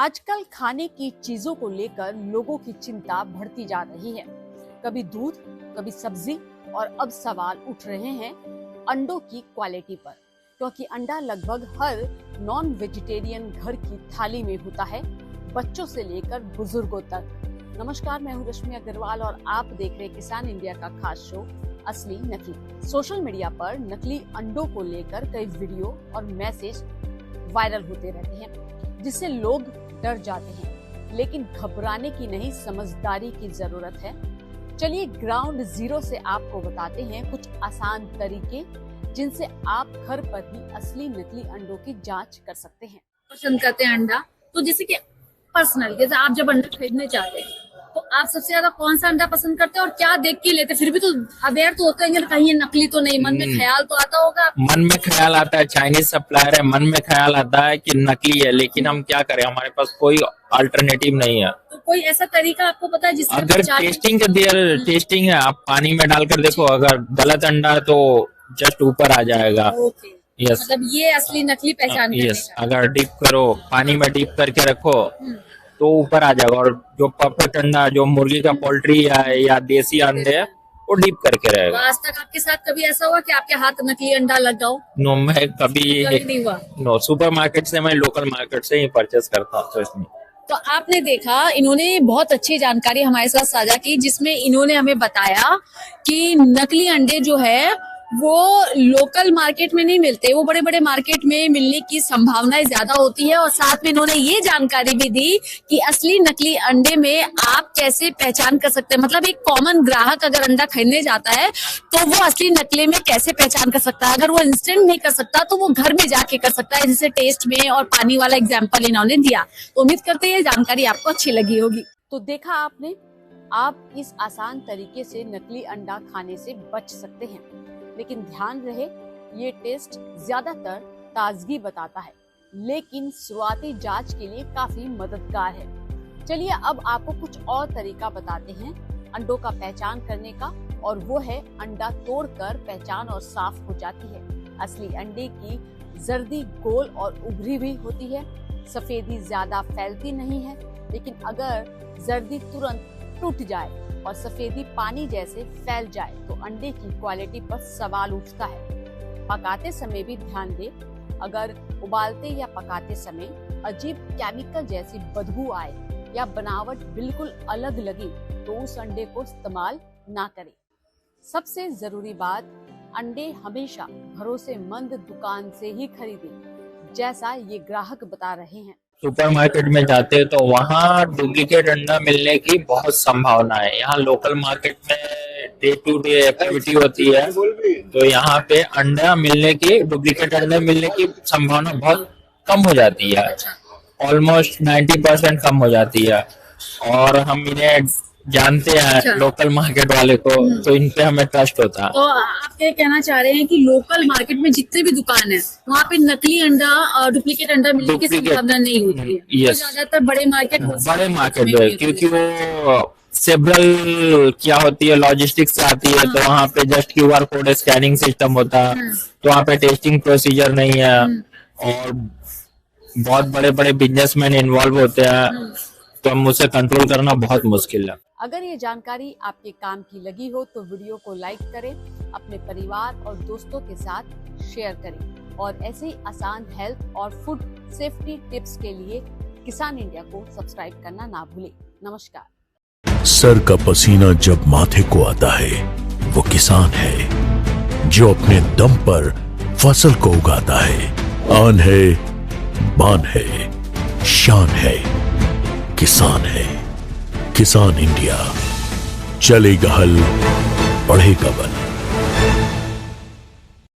आजकल खाने की चीजों को लेकर लोगों की चिंता बढ़ती जा रही है। कभी दूध, कभी सब्जी और अब सवाल उठ रहे हैं अंडों की क्वालिटी पर, क्योंकि अंडा लगभग हर नॉन वेजिटेरियन घर की थाली में होता है, बच्चों से लेकर बुजुर्गों तक। नमस्कार, मैं हूं रश्मि अग्रवाल और आप देख रहे हैं किसान इंडिया का खास शो असली नकली। सोशल मीडिया पर नकली अंडों को लेकर कई वीडियो और मैसेज वायरल होते रहते हैं, जिससे लोग डर जाते हैं। लेकिन घबराने की नहीं, समझदारी की जरूरत है। चलिए ग्राउंड जीरो से आपको बताते हैं कुछ आसान तरीके, जिनसे आप घर पर ही असली नकली अंडों की जांच कर सकते हैं। पसंद करते हैं अंडा, तो जैसे कि पर्सनल, जैसे आप जब अंडा खरीदने चाहते हैं तो आप सबसे ज्यादा कौन सा अंडा पसंद करते हैं और क्या देख के लेते हैं? फिर भी तो अवेयर तो होते हैं कहीं ये नकली तो नहीं, मन में ख्याल तो आता होगा। मन में ख्याल आता है चाइनीज सप्लायर है, मन में ख्याल आता है कि नकली है, लेकिन हम क्या करें, हमारे पास कोई अल्टरनेटिव नहीं है। तो कोई ऐसा तरीका आपको पता है जिससे अगर टेस्टिंग है, आप पानी में डालकर देखो, अगर गलत अंडा तो जस्ट ऊपर आ जाएगा। यस, मतलब ये असली नकली पहचान यस। अगर डिप करो, पानी में डिप करके रखो तो ऊपर आ जाएगा। और जो परफेक्ट अंडा, जो मुर्गी का पोल्ट्री है या देसी अंडे है, वो डीप करके रहेगा। आज तक आपके साथ कभी ऐसा हुआ कि आपके हाथ नकली अंडा लग गया? नो, मैं कभी नहीं हुआ। नो, सुपर मार्केट से, मैं लोकल मार्केट से ही परचेस करता हूँ, तो इसमें। तो आपने देखा, इन्होंने बहुत अच्छी जानकारी हमारे साथ साझा की, जिसमें इन्होंने हमें बताया कि नकली अंडे जो है वो लोकल मार्केट में नहीं मिलते, वो बड़े बड़े मार्केट में मिलने की संभावनाएं ज्यादा होती है। और साथ में इन्होंने ये जानकारी भी दी कि असली नकली अंडे में आप कैसे पहचान कर सकते हैं। मतलब एक कॉमन ग्राहक अगर अंडा खरीदने जाता है तो वो असली नकली में कैसे पहचान कर सकता है। अगर वो इंस्टेंट नहीं कर सकता तो वो घर में जाके कर सकता है, जैसे टेस्ट में और पानी वाला एग्जाम्पल इन्होंने दिया। तो उम्मीद करते हैं ये जानकारी आपको अच्छी लगी होगी। तो देखा आपने, आप इस आसान तरीके से नकली अंडा खाने से बच सकते हैं। लेकिन ध्यान रहे, ये टेस्ट ज्यादातर ताजगी बताता है, लेकिन शुरुआती जांच के लिए काफी मददगार है। चलिए अब आपको कुछ और तरीका बताते हैं अंडों का पहचान करने का, और वो है अंडा तोड़कर पहचान और साफ हो जाती है। असली अंडे की जर्दी गोल और उभरी हुई होती है, सफेदी ज्यादा फैलती नहीं है। लेकिन अगर जर्दी तुरंत टूट जाए और सफेदी पानी जैसे फैल जाए तो अंडे की क्वालिटी पर सवाल उठता है। पकाते समय भी ध्यान दें, अगर उबालते या पकाते समय अजीब केमिकल जैसी बदबू आए या बनावट बिल्कुल अलग लगे तो उस अंडे को इस्तेमाल ना करें। सबसे जरूरी बात, अंडे हमेशा भरोसेमंद दुकान से ही खरीदें, जैसा ये ग्राहक बता रहे हैं। सुपरमार्केट में जाते हैं तो वहाँ डुप्लीकेट अंडा मिलने की बहुत संभावना है। यहाँ लोकल मार्केट में डे टू डे एक्टिविटी होती है, तो यहाँ पे अंडा मिलने की, डुप्लीकेट अंडा मिलने की संभावना बहुत कम हो जाती है, ऑलमोस्ट 90% कम हो जाती है। और हम इन्हें जानते हैं, लोकल मार्केट वाले को, तो इन पे हमें ट्रस्ट होता है। तो आप क्या कहना चाह रहे हैं कि लोकल मार्केट में जितने भी दुकान है वहाँ पे नकली अंडा और डुप्लीकेट अंडा मिलने की संभावना नहीं होती है? तो ज्यादातर बड़े मार्केट है, क्योंकि वो सेवरल क्या होती है, लॉजिस्टिक्स से आती है। तो वहाँ पे just QR code scanning system होता है, तो वहाँ पे टेस्टिंग प्रोसीजर नहीं है, और बहुत बड़े बड़े बिजनेसमैन इन्वॉल्व होते हैं, तो हम उसे कंट्रोल करना बहुत मुश्किल है। अगर ये जानकारी आपके काम की लगी हो तो वीडियो को लाइक करें, अपने परिवार और दोस्तों के साथ शेयर करें, और ऐसे ही आसान हेल्थ और फूड सेफ्टी टिप्स के लिए किसान इंडिया को सब्सक्राइब करना ना भूलें। नमस्कार। सर का पसीना जब माथे को आता है वो किसान है, जो अपने दम पर फसल को उगाता है। आन है, बान है, शान है, किसान है। किसान इंडिया, चलेगा हल, बढ़ेगा बल।